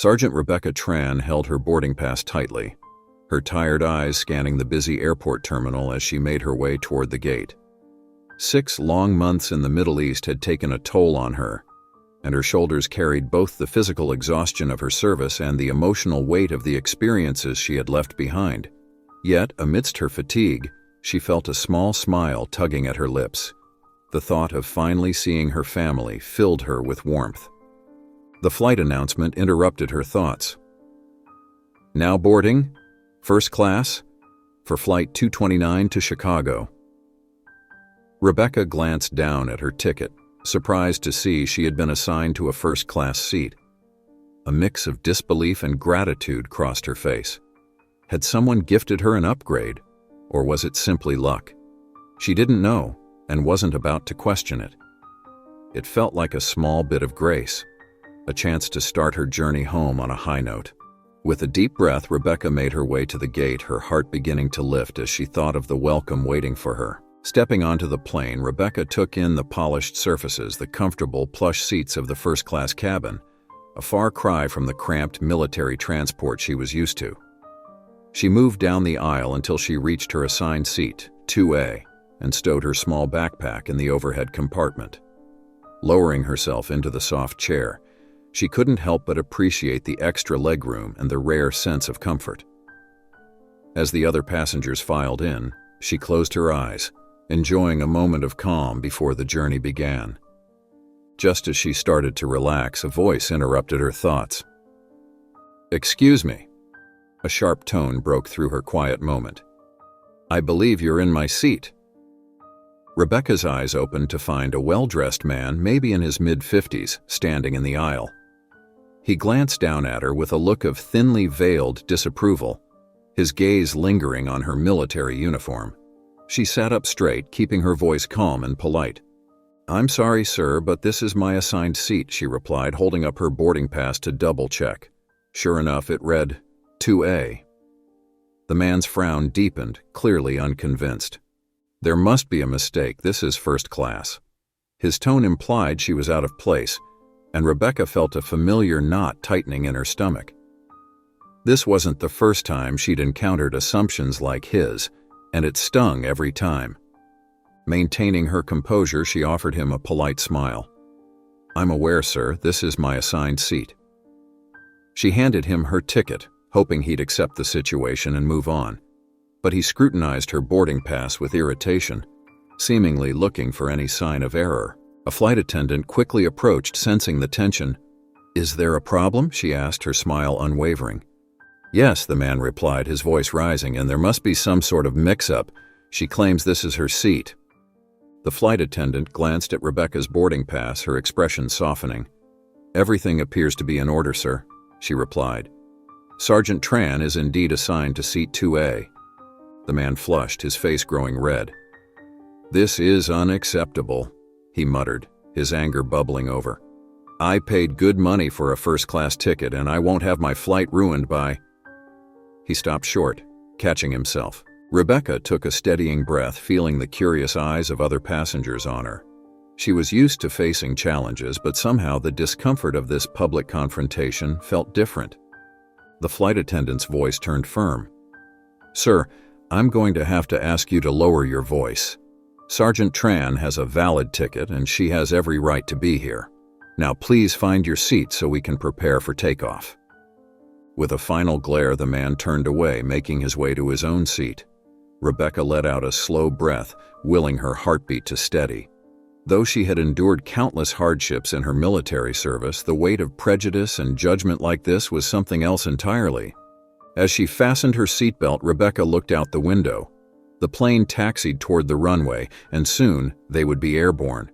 Sergeant Rebecca Tran held her boarding pass tightly, her tired eyes scanning the busy airport terminal as she made her way toward the gate. 6 long months in the Middle East had taken a toll on her, and her shoulders carried both the physical exhaustion of her service and the emotional weight of the experiences she had left behind. Yet, amidst her fatigue, she felt a small smile tugging at her lips. The thought of finally seeing her family filled her with warmth. The flight announcement interrupted her thoughts. Now boarding, first class, for Flight 229 to Chicago. Rebecca glanced down at her ticket, surprised to see she had been assigned to a first-class seat. A mix of disbelief and gratitude crossed her face. Had someone gifted her an upgrade, or was it simply luck? She didn't know, and wasn't about to question it. It felt like a small bit of grace, a chance to start her journey home on a high note. With a deep breath, Rebecca made her way to the gate, her heart beginning to lift as she thought of the welcome waiting for her. Stepping onto the plane, Rebecca took in the polished surfaces, the comfortable, plush seats of the first-class cabin, a far cry from the cramped military transport she was used to. She moved down the aisle until she reached her assigned seat, 2A, and stowed her small backpack in the overhead compartment. Lowering herself into the soft chair, she couldn't help but appreciate the extra legroom and the rare sense of comfort. As the other passengers filed in, she closed her eyes, enjoying a moment of calm before the journey began. Just as she started to relax, a voice interrupted her thoughts. "Excuse me." A sharp tone broke through her quiet moment. "I believe you're in my seat." Rebecca's eyes opened to find a well-dressed man, maybe in his mid-50s, standing in the aisle. He glanced down at her with a look of thinly veiled disapproval, his gaze lingering on her military uniform. She sat up straight, keeping her voice calm and polite. "I'm sorry, sir, but this is my assigned seat," she replied, holding up her boarding pass to double-check. Sure enough, it read 2A. The man's frown deepened, clearly unconvinced. "There must be a mistake. This is first class." His tone implied she was out of place, and Rebecca felt a familiar knot tightening in her stomach. This wasn't the first time she'd encountered assumptions like his, and it stung every time. Maintaining her composure, she offered him a polite smile. "I'm aware, sir, this is my assigned seat." She handed him her ticket, hoping he'd accept the situation and move on. But he scrutinized her boarding pass with irritation, seemingly looking for any sign of error. A flight attendant quickly approached, sensing the tension. "Is there a problem?" she asked, her smile unwavering. "Yes," the man replied, his voice rising, "and there must be some sort of mix-up. She claims this is her seat." The flight attendant glanced at Rebecca's boarding pass, her expression softening. "Everything appears to be in order, sir," she replied. "Sergeant Tran is indeed assigned to seat 2A. The man flushed, his face growing red. "This is unacceptable," he muttered, his anger bubbling over. "I paid good money for a first-class ticket, and I won't have my flight ruined by—" He stopped short, catching himself. Rebecca took a steadying breath, feeling the curious eyes of other passengers on her. She was used to facing challenges, but somehow the discomfort of this public confrontation felt different. The flight attendant's voice turned firm. "Sir, I'm going to have to ask you to lower your voice. Sergeant Tran has a valid ticket, and she has every right to be here. Now please find your seat so we can prepare for takeoff." With a final glare, the man turned away, making his way to his own seat. Rebecca let out a slow breath, willing her heartbeat to steady. Though she had endured countless hardships in her military service, the weight of prejudice and judgment like this was something else entirely. As she fastened her seatbelt, Rebecca looked out the window. The plane taxied toward the runway, and soon they would be airborne.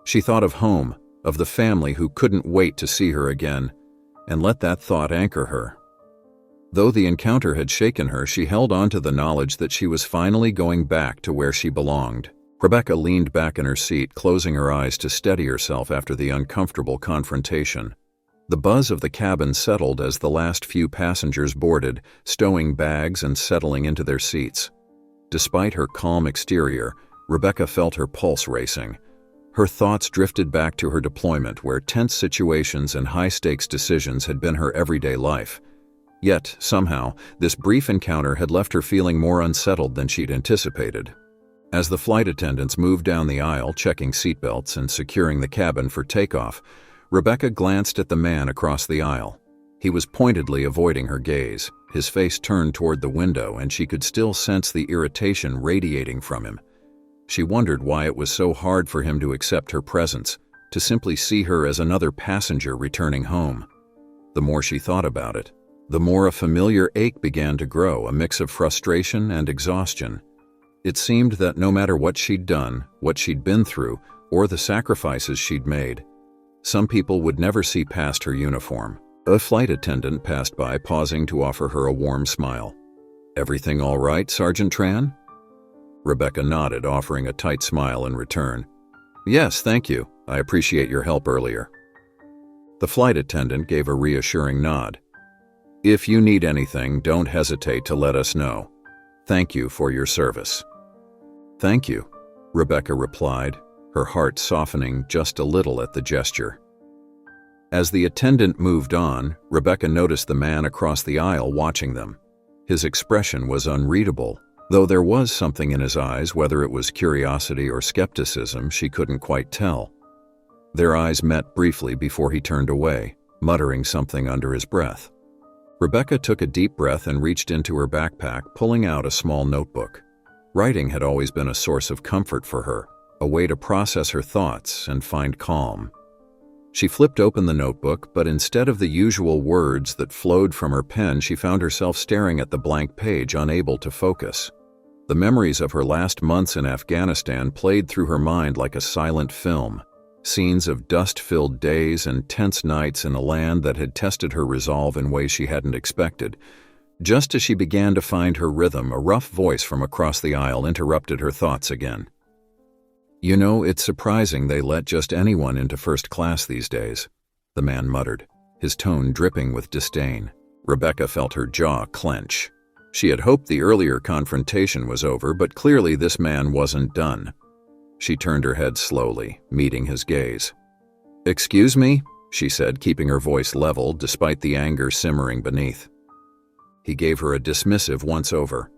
She thought of home, of the family who couldn't wait to see her again, and let that thought anchor her. Though the encounter had shaken her, she held on to the knowledge that she was finally going back to where she belonged. Rebecca leaned back in her seat, closing her eyes to steady herself after the uncomfortable confrontation. The buzz of the cabin settled as the last few passengers boarded, stowing bags and settling into their seats. Despite her calm exterior, Rebecca felt her pulse racing. Her thoughts drifted back to her deployment, where tense situations and high-stakes decisions had been her everyday life. Yet, somehow, this brief encounter had left her feeling more unsettled than she'd anticipated. As the flight attendants moved down the aisle, checking seatbelts and securing the cabin for takeoff, Rebecca glanced at the man across the aisle. He was pointedly avoiding her gaze, his face turned toward the window, and she could still sense the irritation radiating from him. She wondered why it was so hard for him to accept her presence, to simply see her as another passenger returning home. The more she thought about it, the more a familiar ache began to grow, a mix of frustration and exhaustion. It seemed that no matter what she'd done, what she'd been through, or the sacrifices she'd made, some people would never see past her uniform. A flight attendant passed by, pausing to offer her a warm smile. "Everything all right, Sergeant Tran?" Rebecca nodded, offering a tight smile in return. "Yes, thank you. I appreciate your help earlier." The flight attendant gave a reassuring nod. "If you need anything, don't hesitate to let us know. Thank you for your service." "Thank you," Rebecca replied, her heart softening just a little at the gesture. As the attendant moved on, Rebecca noticed the man across the aisle watching them. His expression was unreadable, though there was something in his eyes, whether it was curiosity or skepticism, she couldn't quite tell. Their eyes met briefly before he turned away, muttering something under his breath. Rebecca took a deep breath and reached into her backpack, pulling out a small notebook. Writing had always been a source of comfort for her, a way to process her thoughts and find calm. She flipped open the notebook, but instead of the usual words that flowed from her pen, she found herself staring at the blank page, unable to focus. The memories of her last months in Afghanistan played through her mind like a silent film. Scenes of dust-filled days and tense nights in a land that had tested her resolve in ways she hadn't expected. Just as she began to find her rhythm, a rough voice from across the aisle interrupted her thoughts again. "You know, it's surprising they let just anyone into first class these days," the man muttered, his tone dripping with disdain. Rebecca felt her jaw clench. She had hoped the earlier confrontation was over, but clearly this man wasn't done. She turned her head slowly, meeting his gaze. "Excuse me?" she said, keeping her voice level despite the anger simmering beneath. He gave her a dismissive once-over.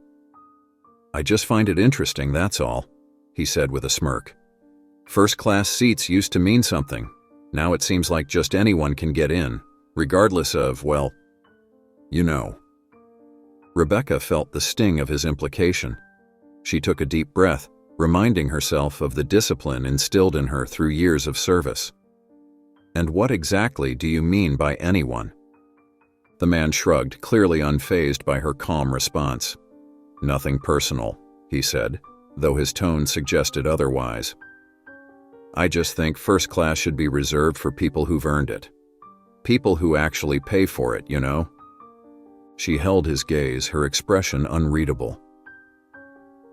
"I just find it interesting, that's all," he said with a smirk. "First-class seats used to mean something. Now it seems like just anyone can get in, regardless of, well, you know." Rebecca felt the sting of his implication. She took a deep breath, reminding herself of the discipline instilled in her through years of service. "And what exactly do you mean by anyone?" The man shrugged, clearly unfazed by her calm response. "Nothing personal," he said, though his tone suggested otherwise. "I just think first class should be reserved for people who've earned it. People who actually pay for it, you know?" She held his gaze, her expression unreadable.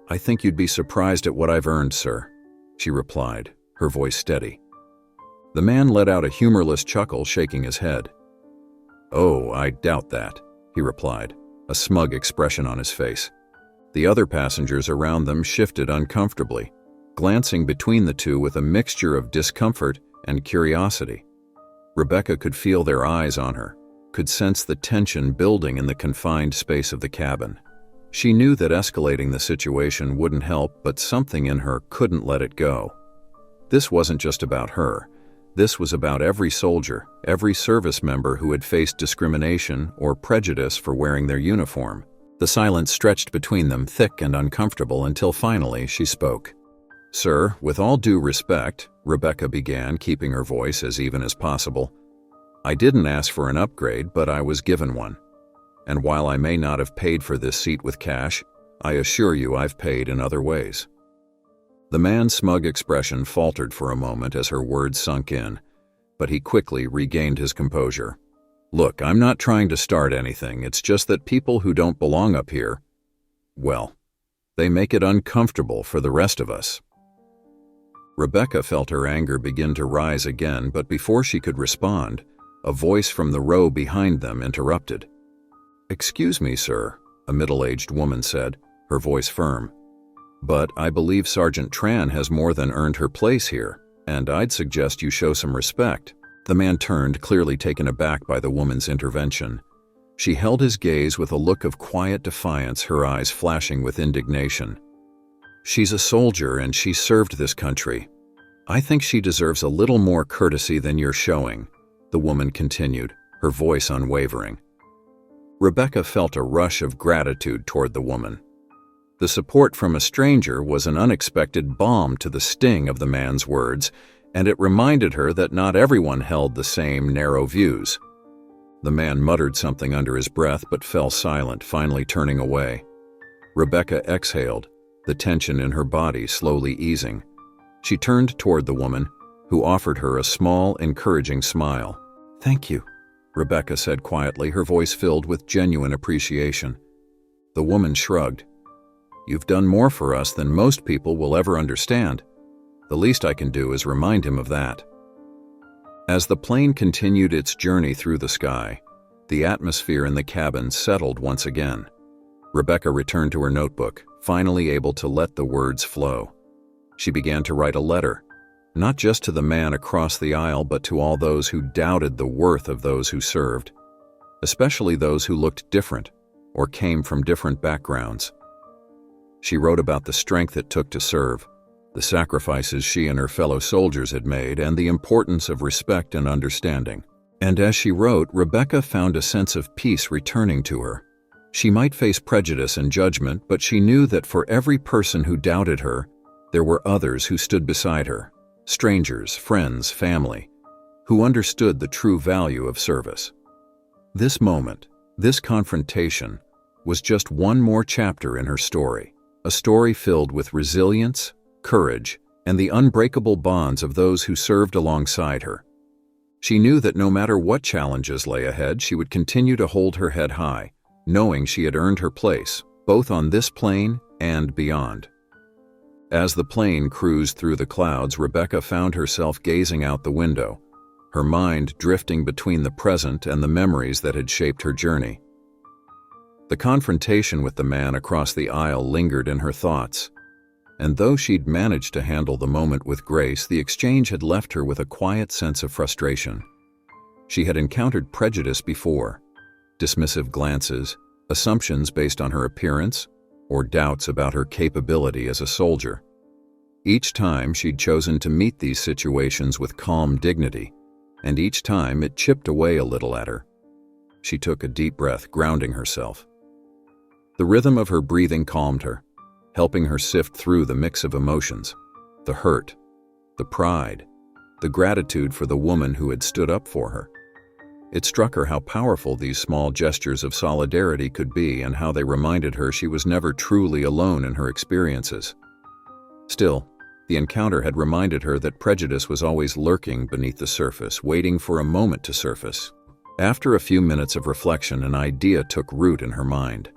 "I think you'd be surprised at what I've earned, sir," she replied, her voice steady. The man let out a humorless chuckle, shaking his head. "Oh, I doubt that," he replied, a smug expression on his face. The other passengers around them shifted uncomfortably, glancing between the two with a mixture of discomfort and curiosity. Rebecca could feel their eyes on her, could sense the tension building in the confined space of the cabin. She knew that escalating the situation wouldn't help, but something in her couldn't let it go. This wasn't just about her. This was about every soldier, every service member who had faced discrimination or prejudice for wearing their uniform. The silence stretched between them, thick and uncomfortable, until finally she spoke. "Sir, with all due respect," Rebecca began, keeping her voice as even as possible, "I didn't ask for an upgrade, but I was given one. And while I may not have paid for this seat with cash, I assure you I've paid in other ways." The man's smug expression faltered for a moment as her words sunk in, but he quickly regained his composure. "Look, I'm not trying to start anything, it's just that people who don't belong up here, well, they make it uncomfortable for the rest of us." Rebecca felt her anger begin to rise again, but before she could respond, a voice from the row behind them interrupted. "Excuse me, sir," a middle-aged woman said, her voice firm, "but I believe Sergeant Tran has more than earned her place here, and I'd suggest you show some respect." The man turned, clearly taken aback by the woman's intervention. She held his gaze with a look of quiet defiance, her eyes flashing with indignation. "She's a soldier and she served this country. I think she deserves a little more courtesy than you're showing," the woman continued, her voice unwavering. Rebecca felt a rush of gratitude toward the woman. The support from a stranger was an unexpected balm to the sting of the man's words, and it reminded her that not everyone held the same narrow views. The man muttered something under his breath but fell silent, finally turning away. Rebecca exhaled, the tension in her body slowly easing. She turned toward the woman, who offered her a small, encouraging smile. "Thank you," Rebecca said quietly, her voice filled with genuine appreciation. The woman shrugged. "You've done more for us than most people will ever understand. The least I can do is remind him of that." As the plane continued its journey through the sky, the atmosphere in the cabin settled once again. Rebecca returned to her notebook, finally able to let the words flow. She began to write a letter, not just to the man across the aisle, but to all those who doubted the worth of those who served, especially those who looked different or came from different backgrounds. She wrote about the strength it took to serve, the sacrifices she and her fellow soldiers had made, and the importance of respect and understanding. And as she wrote, Rebecca found a sense of peace returning to her. She might face prejudice and judgment, but she knew that for every person who doubted her, there were others who stood beside her, strangers, friends, family, who understood the true value of service. This moment, this confrontation, was just one more chapter in her story, a story filled with resilience, courage, and the unbreakable bonds of those who served alongside her. She knew that no matter what challenges lay ahead, she would continue to hold her head high, knowing she had earned her place, both on this plane and beyond. As the plane cruised through the clouds, Rebecca found herself gazing out the window, her mind drifting between the present and the memories that had shaped her journey. The confrontation with the man across the aisle lingered in her thoughts, and though she'd managed to handle the moment with grace, the exchange had left her with a quiet sense of frustration. She had encountered prejudice before, dismissive glances, assumptions based on her appearance, or doubts about her capability as a soldier. Each time she'd chosen to meet these situations with calm dignity, and each time it chipped away a little at her. She took a deep breath, grounding herself. The rhythm of her breathing calmed her, helping her sift through the mix of emotions, the hurt, the pride, the gratitude for the woman who had stood up for her. It struck her how powerful these small gestures of solidarity could be, and how they reminded her she was never truly alone in her experiences. Still, the encounter had reminded her that prejudice was always lurking beneath the surface, waiting for a moment to surface. After a few minutes of reflection, an idea took root in her mind.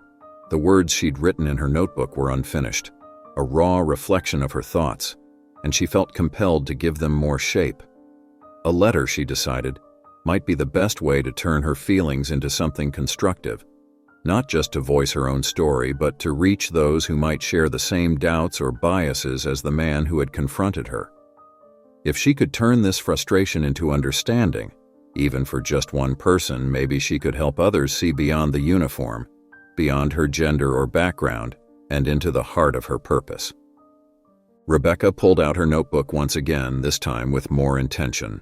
The words she'd written in her notebook were unfinished, a raw reflection of her thoughts, and she felt compelled to give them more shape. A letter, she decided, might be the best way to turn her feelings into something constructive, not just to voice her own story, but to reach those who might share the same doubts or biases as the man who had confronted her. If she could turn this frustration into understanding, even for just one person, maybe she could help others see beyond the uniform, beyond her gender or background, and into the heart of her purpose. Rebecca pulled out her notebook once again, this time with more intention.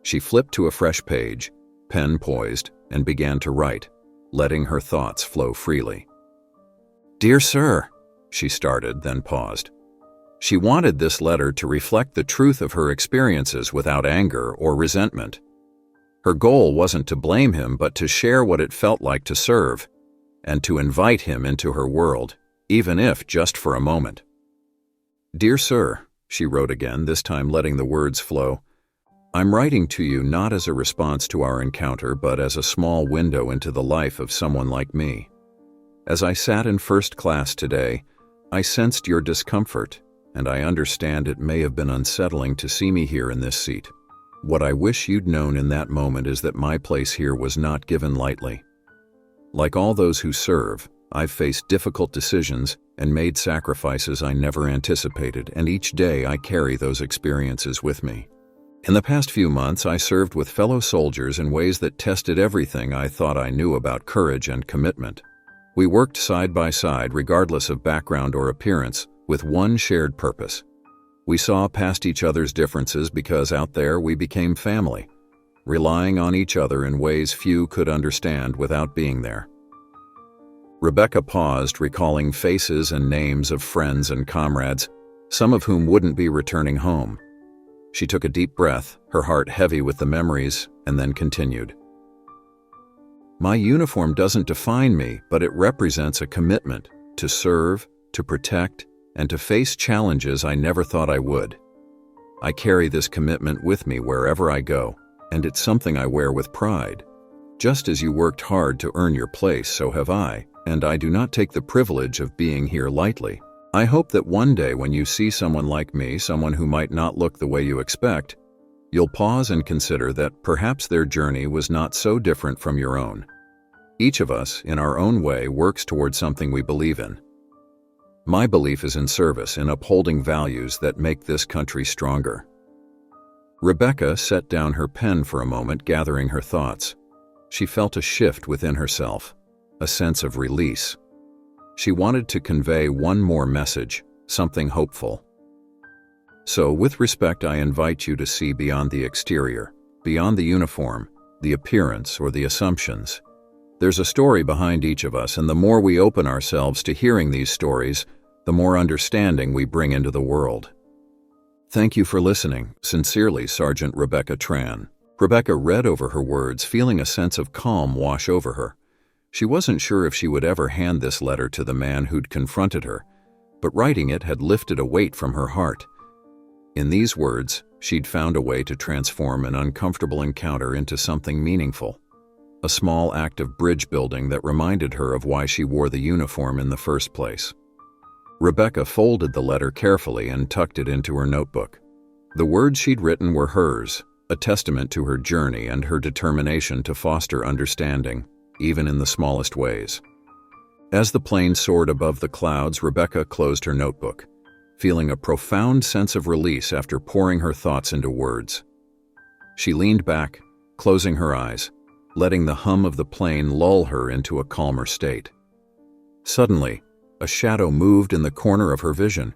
She flipped to a fresh page, pen poised, and began to write, letting her thoughts flow freely. "Dear Sir," she started, then paused. She wanted this letter to reflect the truth of her experiences without anger or resentment. Her goal wasn't to blame him, but to share what it felt like to serve, and to invite him into her world, even if just for a moment. "Dear Sir," she wrote again, this time letting the words flow, "I'm writing to you not as a response to our encounter, but as a small window into the life of someone like me. As I sat in first class today, I sensed your discomfort, and I understand it may have been unsettling to see me here in this seat. What I wish you'd known in that moment is that my place here was not given lightly. Like all those who serve, I've faced difficult decisions and made sacrifices I never anticipated, and each day I carry those experiences with me. In the past few months, I served with fellow soldiers in ways that tested everything I thought I knew about courage and commitment. We worked side by side, regardless of background or appearance, with one shared purpose. We saw past each other's differences because out there we became family, relying on each other in ways few could understand without being there. Rebecca paused, recalling faces and names of friends and comrades, some of whom wouldn't be returning home. She took a deep breath, her heart heavy with the memories, and then continued. My uniform doesn't define me, but it represents a commitment to serve, to protect, and to face challenges I never thought I would. I carry this commitment with me wherever I go, and it's something I wear with pride. Just as you worked hard to earn your place, so have I, and I do not take the privilege of being here lightly. I hope that one day when you see someone like me, someone who might not look the way you expect, you'll pause and consider that perhaps their journey was not so different from your own. Each of us, in our own way, works towards something we believe in. My belief is in service, in upholding values that make this country stronger. Rebecca set down her pen for a moment, gathering her thoughts. She felt a shift within herself, a sense of release. She wanted to convey one more message, something hopeful. So, with respect, I invite you to see beyond the exterior, beyond the uniform, the appearance, or the assumptions. There's a story behind each of us, and the more we open ourselves to hearing these stories, the more understanding we bring into the world. Thank you for listening. Sincerely, Sergeant Rebecca Tran. Rebecca read over her words, feeling a sense of calm wash over her. She wasn't sure if she would ever hand this letter to the man who'd confronted her, but writing it had lifted a weight from her heart. In these words, she'd found a way to transform an uncomfortable encounter into something meaningful. A small act of bridge building that reminded her of why she wore the uniform in the first place. Rebecca folded the letter carefully and tucked it into her notebook. The words she'd written were hers, a testament to her journey and her determination to foster understanding, even in the smallest ways. As the plane soared above the clouds, Rebecca closed her notebook, feeling a profound sense of release after pouring her thoughts into words. She leaned back, closing her eyes, letting the hum of the plane lull her into a calmer state. Suddenly, a shadow moved in the corner of her vision.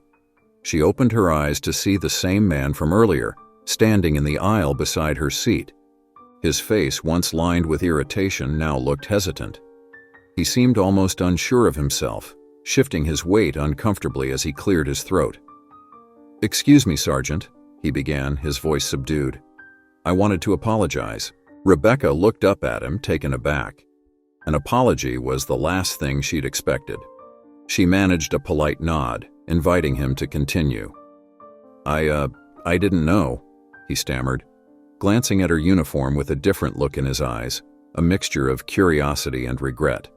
She opened her eyes to see the same man from earlier, standing in the aisle beside her seat. His face, once lined with irritation, now looked hesitant. He seemed almost unsure of himself, shifting his weight uncomfortably as he cleared his throat. "Excuse me, Sergeant," he began, his voice subdued. "I wanted to apologize." Rebecca looked up at him, taken aback. An apology was the last thing she'd expected. She managed a polite nod, inviting him to continue. I didn't know," he stammered, glancing at her uniform with a different look in his eyes, a mixture of curiosity and regret.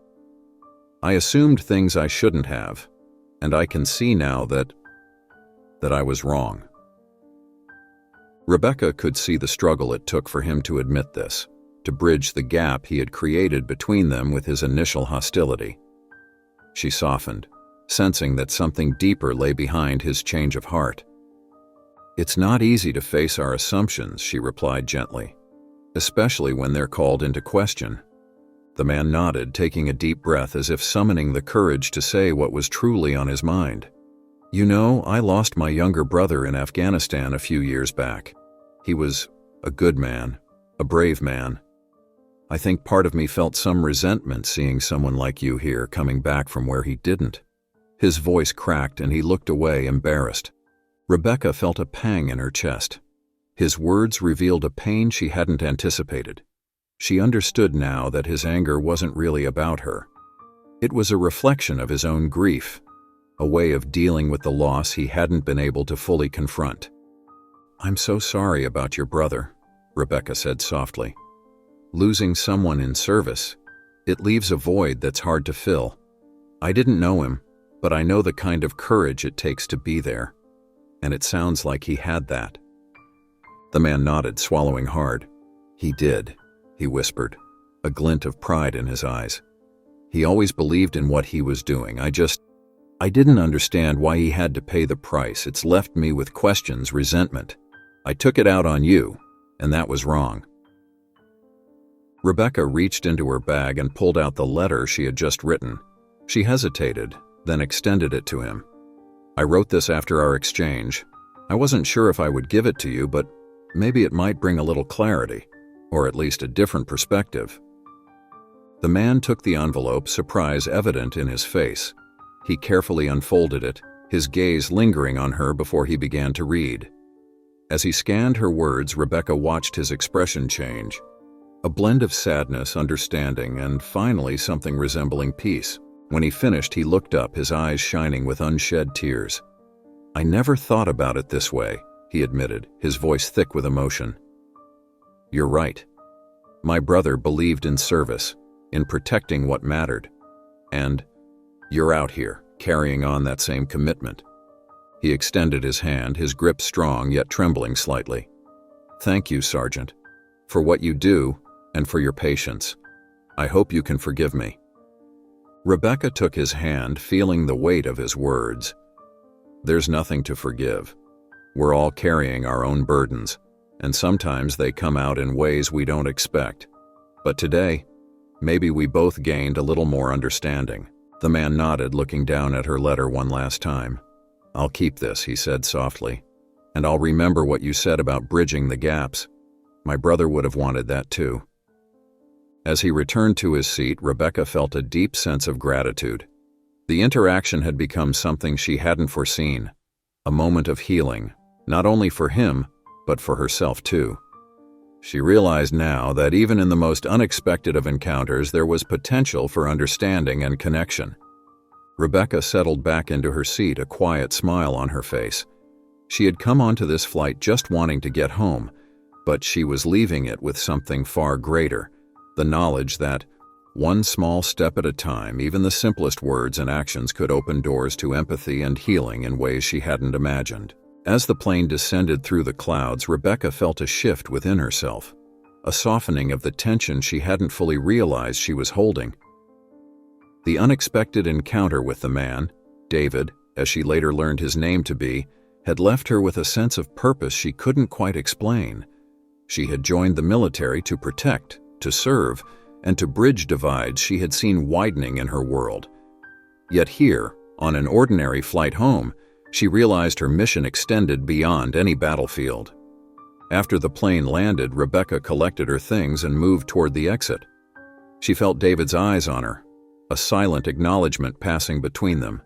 "I assumed things I shouldn't have, and I can see now that I was wrong." Rebecca could see the struggle it took for him to admit this, to bridge the gap he had created between them with his initial hostility. She softened, sensing that something deeper lay behind his change of heart. "It's not easy to face our assumptions," she replied gently, "especially when they're called into question." The man nodded, taking a deep breath as if summoning the courage to say what was truly on his mind. "You know, I lost my younger brother in Afghanistan a few years back. He was a good man, a brave man. I think part of me felt some resentment seeing someone like you here coming back from where he didn't." His voice cracked and he looked away, embarrassed. Rebecca felt a pang in her chest. His words revealed a pain she hadn't anticipated. She understood now that his anger wasn't really about her. It was a reflection of his own grief, a way of dealing with the loss he hadn't been able to fully confront. "I'm so sorry about your brother," Rebecca said softly. "Losing someone in service, it leaves a void that's hard to fill. I didn't know him, but I know the kind of courage it takes to be there. And it sounds like he had that." The man nodded, swallowing hard. "He did," he whispered, a glint of pride in his eyes. "He always believed in what he was doing. I I didn't understand why he had to pay the price. It's left me with questions, resentment. I took it out on you, and that was wrong." Rebecca reached into her bag and pulled out the letter she had just written. She hesitated, then extended it to him. "I wrote this after our exchange. I wasn't sure if I would give it to you, but maybe it might bring a little clarity, or at least a different perspective." The man took the envelope, surprise evident in his face. He carefully unfolded it, his gaze lingering on her before he began to read. As he scanned her words, Rebecca watched his expression change. A blend of sadness, understanding, and finally something resembling peace. When he finished, he looked up, his eyes shining with unshed tears. "I never thought about it this way," he admitted, his voice thick with emotion. "You're right. My brother believed in service, in protecting what mattered. And you're out here, carrying on that same commitment." He extended his hand, his grip strong yet trembling slightly. "Thank you, Sergeant, for what you do and for your patience. I hope you can forgive me." Rebecca took his hand, feeling the weight of his words. "There's nothing to forgive. We're all carrying our own burdens, and sometimes they come out in ways we don't expect. But today, maybe we both gained a little more understanding." The man nodded, looking down at her letter one last time. "I'll keep this," he said softly, "and I'll remember what you said about bridging the gaps. My brother would have wanted that too." As he returned to his seat, Rebecca felt a deep sense of gratitude. The interaction had become something she hadn't foreseen, a moment of healing, not only for him, but for herself too. She realized now that even in the most unexpected of encounters, there was potential for understanding and connection. Rebecca settled back into her seat, a quiet smile on her face. She had come onto this flight just wanting to get home, but she was leaving it with something far greater, the knowledge that, one small step at a time, even the simplest words and actions could open doors to empathy and healing in ways she hadn't imagined. As the plane descended through the clouds, Rebecca felt a shift within herself, a softening of the tension she hadn't fully realized she was holding. The unexpected encounter with the man, David, as she later learned his name to be, had left her with a sense of purpose she couldn't quite explain. She had joined the military to protect, to serve, and to bridge divides she had seen widening in her world. Yet here, on an ordinary flight home, she realized her mission extended beyond any battlefield. After the plane landed, Rebecca collected her things and moved toward the exit. She felt David's eyes on her, a silent acknowledgement passing between them.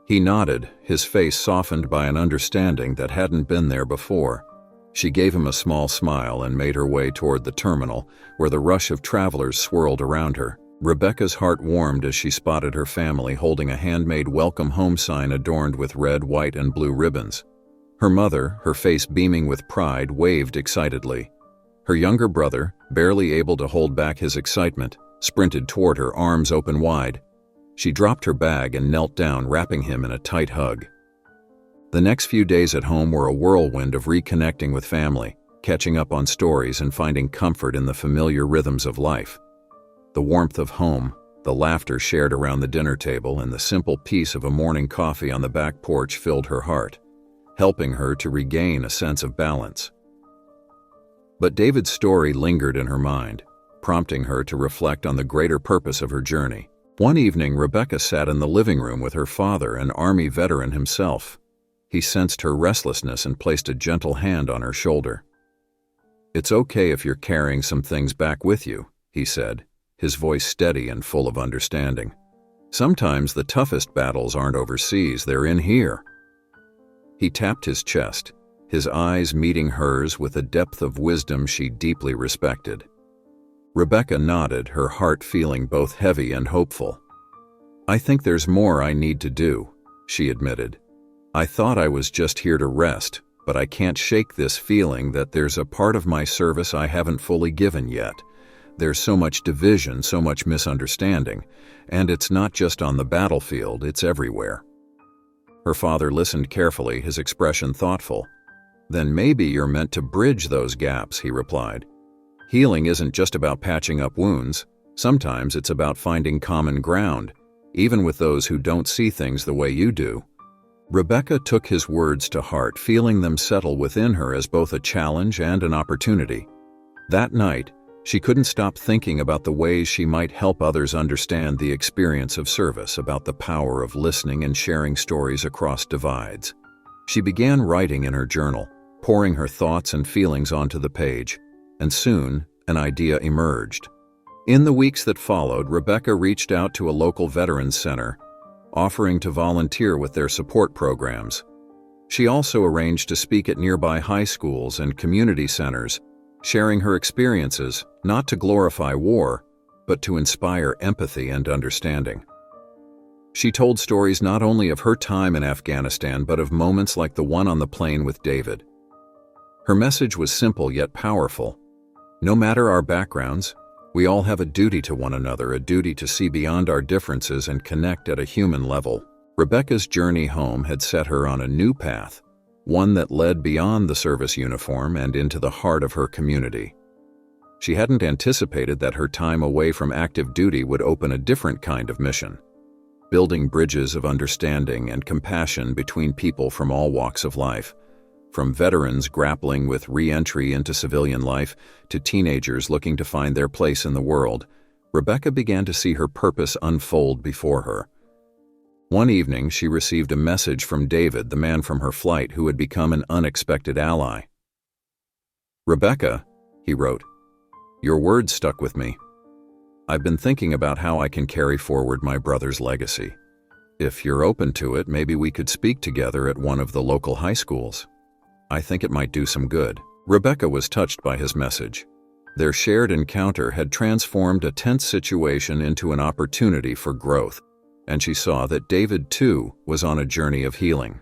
He nodded, his face softened by an understanding that hadn't been there before. She gave him a small smile and made her way toward the terminal, where the rush of travelers swirled around her. Rebecca's heart warmed as she spotted her family holding a handmade welcome home sign adorned with red, white, and blue ribbons. Her mother, her face beaming with pride, waved excitedly. Her younger brother, barely able to hold back his excitement, sprinted toward her, arms open wide. She dropped her bag and knelt down, wrapping him in a tight hug. The next few days at home were a whirlwind of reconnecting with family, catching up on stories and finding comfort in the familiar rhythms of life. The warmth of home, the laughter shared around the dinner table, and the simple peace of a morning coffee on the back porch filled her heart, helping her to regain a sense of balance. But David's story lingered in her mind, prompting her to reflect on the greater purpose of her journey. One evening, Rebecca sat in the living room with her father, an Army veteran himself. He sensed her restlessness and placed a gentle hand on her shoulder. "It's okay if you're carrying some things back with you," he said, his voice steady and full of understanding. "Sometimes the toughest battles aren't overseas, they're in here." He tapped his chest, his eyes meeting hers with a depth of wisdom she deeply respected. Rebecca nodded, her heart feeling both heavy and hopeful. "I think there's more I need to do," she admitted. "I thought I was just here to rest, but I can't shake this feeling that there's a part of my service I haven't fully given yet. There's so much division, so much misunderstanding, and it's not just on the battlefield, it's everywhere." Her father listened carefully, his expression thoughtful. "Then maybe you're meant to bridge those gaps," he replied. "Healing isn't just about patching up wounds. Sometimes it's about finding common ground. even with those who don't see things the way you do." Rebecca took his words to heart, feeling them settle within her as both a challenge and an opportunity. That night, she couldn't stop thinking about the ways she might help others understand the experience of service, about the power of listening and sharing stories across divides. She began writing in her journal, pouring her thoughts and feelings onto the page, and soon an idea emerged. In the weeks that followed, Rebecca reached out to a local veterans center, offering to volunteer with their support programs. She also arranged to speak at nearby high schools and community centers, sharing her experiences not to glorify war, but to inspire empathy and understanding. She told stories not only of her time in Afghanistan, but of moments like the one on the plane with David. Her message was simple yet powerful. No matter our backgrounds, we all have a duty to one another, a duty to see beyond our differences and connect at a human level. Rebecca's journey home had set her on a new path, one that led beyond the service uniform and into the heart of her community. She hadn't anticipated that her time away from active duty would open a different kind of mission, building bridges of understanding and compassion between people from all walks of life. From veterans grappling with re-entry into civilian life to teenagers looking to find their place in the world, Rebecca began to see her purpose unfold before her. One evening, she received a message from David, the man from her flight who had become an unexpected ally. "Rebecca," he wrote, "your words stuck with me. I've been thinking about how I can carry forward my brother's legacy. If you're open to it, maybe we could speak together at one of the local high schools. I think it might do some good." Rebecca was touched by his message. Their shared encounter had transformed a tense situation into an opportunity for growth, and she saw that David, too, was on a journey of healing.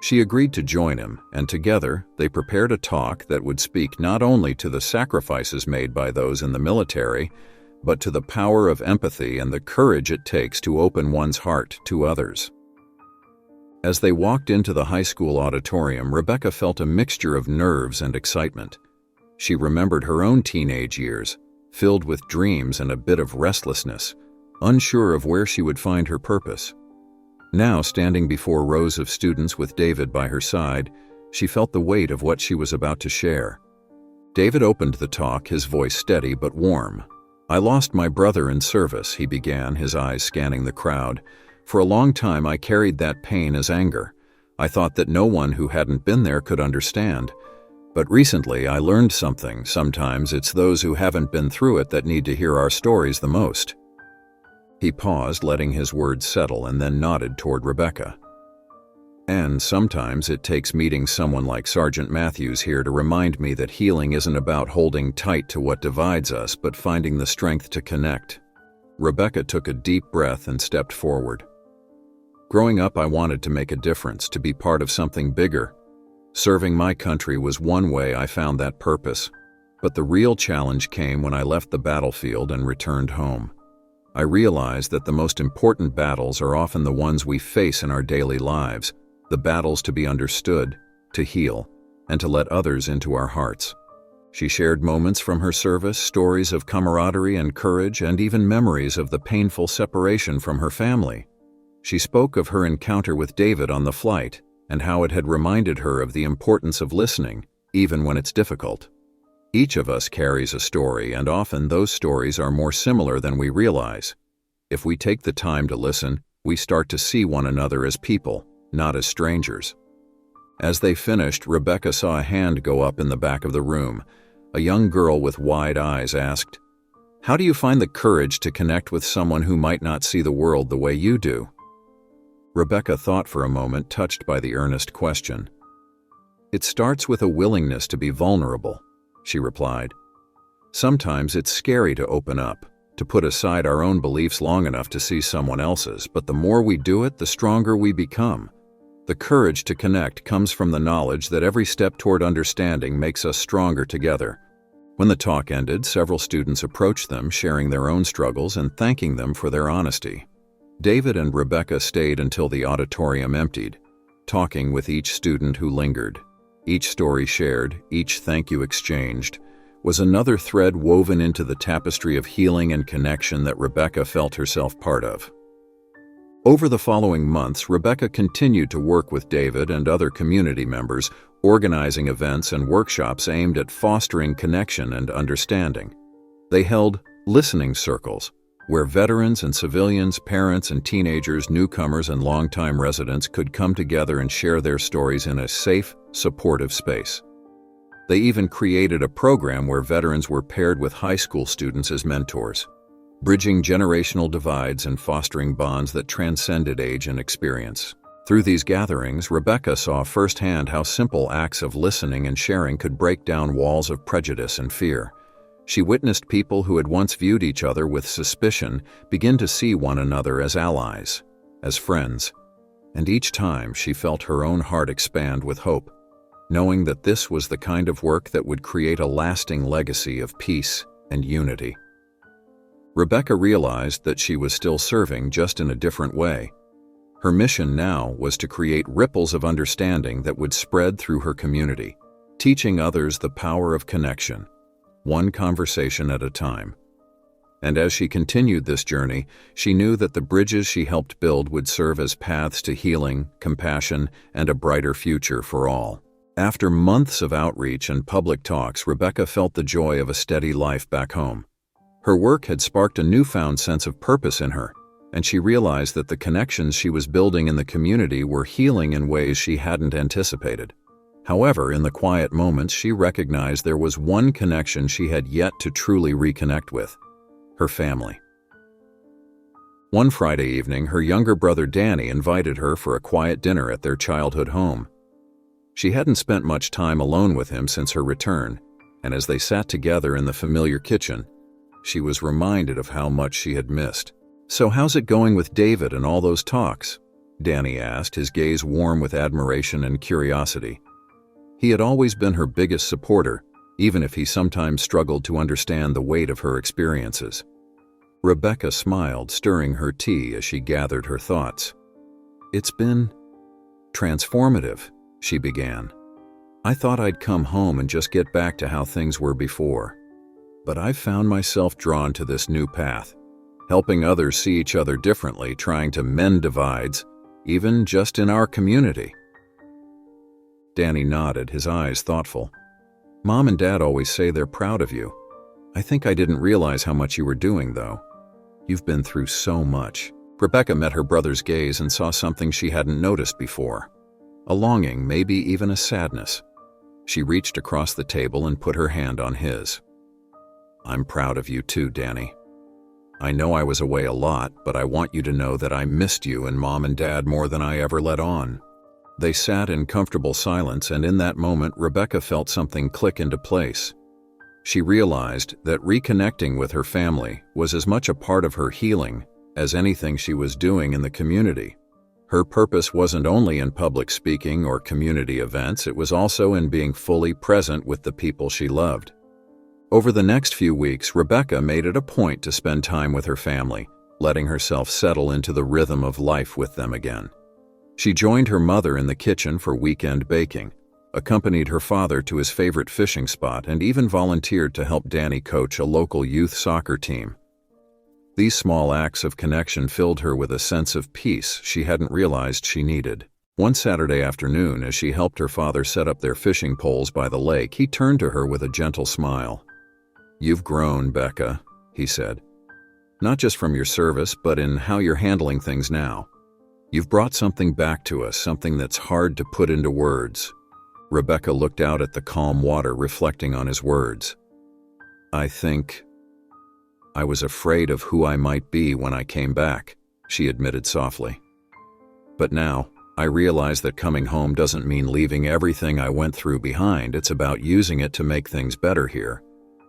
She agreed to join him, and together they prepared a talk that would speak not only to the sacrifices made by those in the military, but to the power of empathy and the courage it takes to open one's heart to others. As they walked into the high school auditorium, Rebecca felt a mixture of nerves and excitement. She remembered her own teenage years, filled with dreams and a bit of restlessness, unsure of where she would find her purpose. Now, standing before rows of students with David by her side, she felt the weight of what she was about to share. David opened the talk, his voice steady but warm. "I lost my brother in service," he began, his eyes scanning the crowd. "For a long time I carried that pain as anger. I thought that no one who hadn't been there could understand. But recently I learned something. Sometimes it's those who haven't been through it that need to hear our stories the most." He paused, letting his words settle, and then nodded toward Rebecca. "And sometimes it takes meeting someone like Sergeant Matthews here to remind me that healing isn't about holding tight to what divides us, but finding the strength to connect." Rebecca took a deep breath and stepped forward. "Growing up, I wanted to make a difference, to be part of something bigger. Serving my country was one way I found that purpose. But the real challenge came when I left the battlefield and returned home. I realized that the most important battles are often the ones we face in our daily lives, the battles to be understood, to heal, and to let others into our hearts." She shared moments from her service, stories of camaraderie and courage, and even memories of the painful separation from her family. She spoke of her encounter with David on the flight and how it had reminded her of the importance of listening, even when it's difficult. Each of us carries a story, and often those stories are more similar than we realize. If we take the time to listen, we start to see one another as people, not as strangers. As they finished, Rebecca saw a hand go up in the back of the room. A young girl with wide eyes asked, "How do you find the courage to connect with someone who might not see the world the way you do?" Rebecca thought for a moment, touched by the earnest question. "It starts with a willingness to be vulnerable," she replied. "Sometimes it's scary to open up, to put aside our own beliefs long enough to see someone else's, but the more we do it, the stronger we become. The courage to connect comes from the knowledge that every step toward understanding makes us stronger together." When the talk ended, several students approached them, sharing their own struggles and thanking them for their honesty. David and Rebecca stayed until the auditorium emptied, talking with each student who lingered. Each story shared, each thank you exchanged, was another thread woven into the tapestry of healing and connection that Rebecca felt herself part of. Over the following months, Rebecca continued to work with David and other community members, organizing events and workshops aimed at fostering connection and understanding. They held listening circles, where veterans and civilians, parents and teenagers, newcomers and longtime residents could come together and share their stories in a safe, supportive space. They even created a program where veterans were paired with high school students as mentors, bridging generational divides and fostering bonds that transcended age and experience. Through these gatherings, Rebecca saw firsthand how simple acts of listening and sharing could break down walls of prejudice and fear. She witnessed people who had once viewed each other with suspicion begin to see one another as allies, as friends, and each time she felt her own heart expand with hope, knowing that this was the kind of work that would create a lasting legacy of peace and unity. Rebecca realized that she was still serving, just in a different way. Her mission now was to create ripples of understanding that would spread through her community, teaching others the power of connection, one conversation at a time. And as she continued this journey, she knew that the bridges she helped build would serve as paths to healing, compassion, and a brighter future for all. After months of outreach and public talks, Rebecca felt the joy of a steady life back home. Her work had sparked a newfound sense of purpose in her, and she realized that the connections she was building in the community were healing in ways she hadn't anticipated. However, in the quiet moments, she recognized there was one connection she had yet to truly reconnect with: her family. One Friday evening, her younger brother Danny invited her for a quiet dinner at their childhood home. She hadn't spent much time alone with him since her return, and as they sat together in the familiar kitchen, she was reminded of how much she had missed. "So how's it going with David and all those talks?" Danny asked, his gaze warm with admiration and curiosity. He had always been her biggest supporter, even if he sometimes struggled to understand the weight of her experiences. Rebecca smiled, stirring her tea as she gathered her thoughts. "It's been transformative," she began. "I thought I'd come home and just get back to how things were before. But I've found myself drawn to this new path, helping others see each other differently, trying to mend divides, even just in our community." Danny nodded, his eyes thoughtful. "Mom and Dad always say they're proud of you. I think I didn't realize how much you were doing, though. You've been through so much." Rebecca met her brother's gaze and saw something she hadn't noticed before. A longing, maybe even a sadness. She reached across the table and put her hand on his. "I'm proud of you too, Danny. I know I was away a lot, but I want you to know that I missed you and Mom and Dad more than I ever let on." They sat in comfortable silence, and in that moment, Rebecca felt something click into place. She realized that reconnecting with her family was as much a part of her healing as anything she was doing in the community. Her purpose wasn't only in public speaking or community events, it was also in being fully present with the people she loved. Over the next few weeks, Rebecca made it a point to spend time with her family, letting herself settle into the rhythm of life with them again. She joined her mother in the kitchen for weekend baking, accompanied her father to his favorite fishing spot, and even volunteered to help Danny coach a local youth soccer team. These small acts of connection filled her with a sense of peace she hadn't realized she needed. One Saturday afternoon, as she helped her father set up their fishing poles by the lake, he turned to her with a gentle smile. "You've grown, Becca," he said. "Not just from your service, but in how you're handling things now. You've brought something back to us, something that's hard to put into words." Rebecca looked out at the calm water, reflecting on his words. "I think I was afraid of who I might be when I came back," she admitted softly. "But now, I realize that coming home doesn't mean leaving everything I went through behind. It's about using it to make things better here,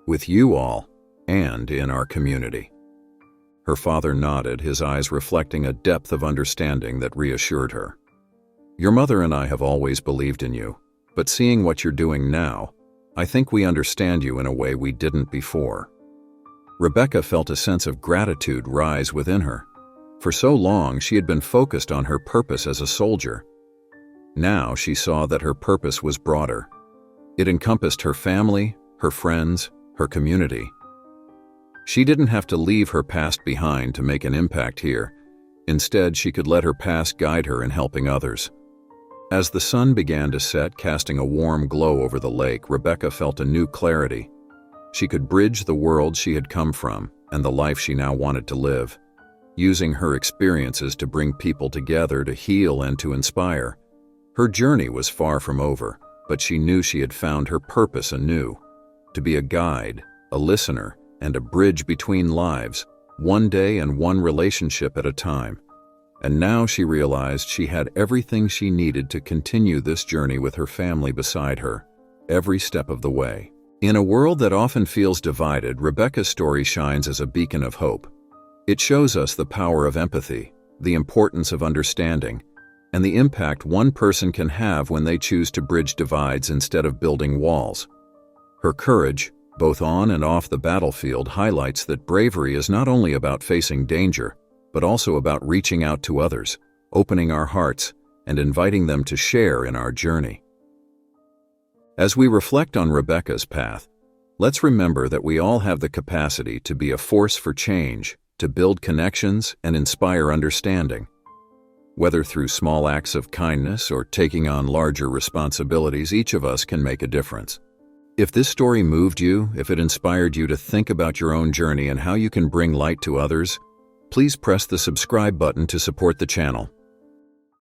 with you all, and in our community." Her father nodded, his eyes reflecting a depth of understanding that reassured her. "Your mother and I have always believed in you, but seeing what you're doing now, I think we understand you in a way we didn't before." Rebecca felt a sense of gratitude rise within her. For so long, she had been focused on her purpose as a soldier. Now she saw that her purpose was broader. It encompassed her family, her friends, her community. She didn't have to leave her past behind to make an impact here. Instead, she could let her past guide her in helping others. As the sun began to set, casting a warm glow over the lake, Rebecca felt a new clarity. She could bridge the world she had come from and the life she now wanted to live, using her experiences to bring people together, to heal and to inspire. Her journey was far from over, but she knew she had found her purpose anew: to be a guide, a listener, and a bridge between lives, one day and one relationship at a time. And now she realized she had everything she needed to continue this journey with her family beside her, every step of the way. In a world that often feels divided, Rebecca's story shines as a beacon of hope. It shows us the power of empathy, the importance of understanding, and the impact one person can have when they choose to bridge divides instead of building walls. Her courage, both on and off the battlefield, highlights that bravery is not only about facing danger, but also about reaching out to others, opening our hearts, and inviting them to share in our journey. As we reflect on Rebecca's path, let's remember that we all have the capacity to be a force for change, to build connections and inspire understanding. Whether through small acts of kindness or taking on larger responsibilities, each of us can make a difference. If this story moved you, if it inspired you to think about your own journey and how you can bring light to others, please press the subscribe button to support the channel.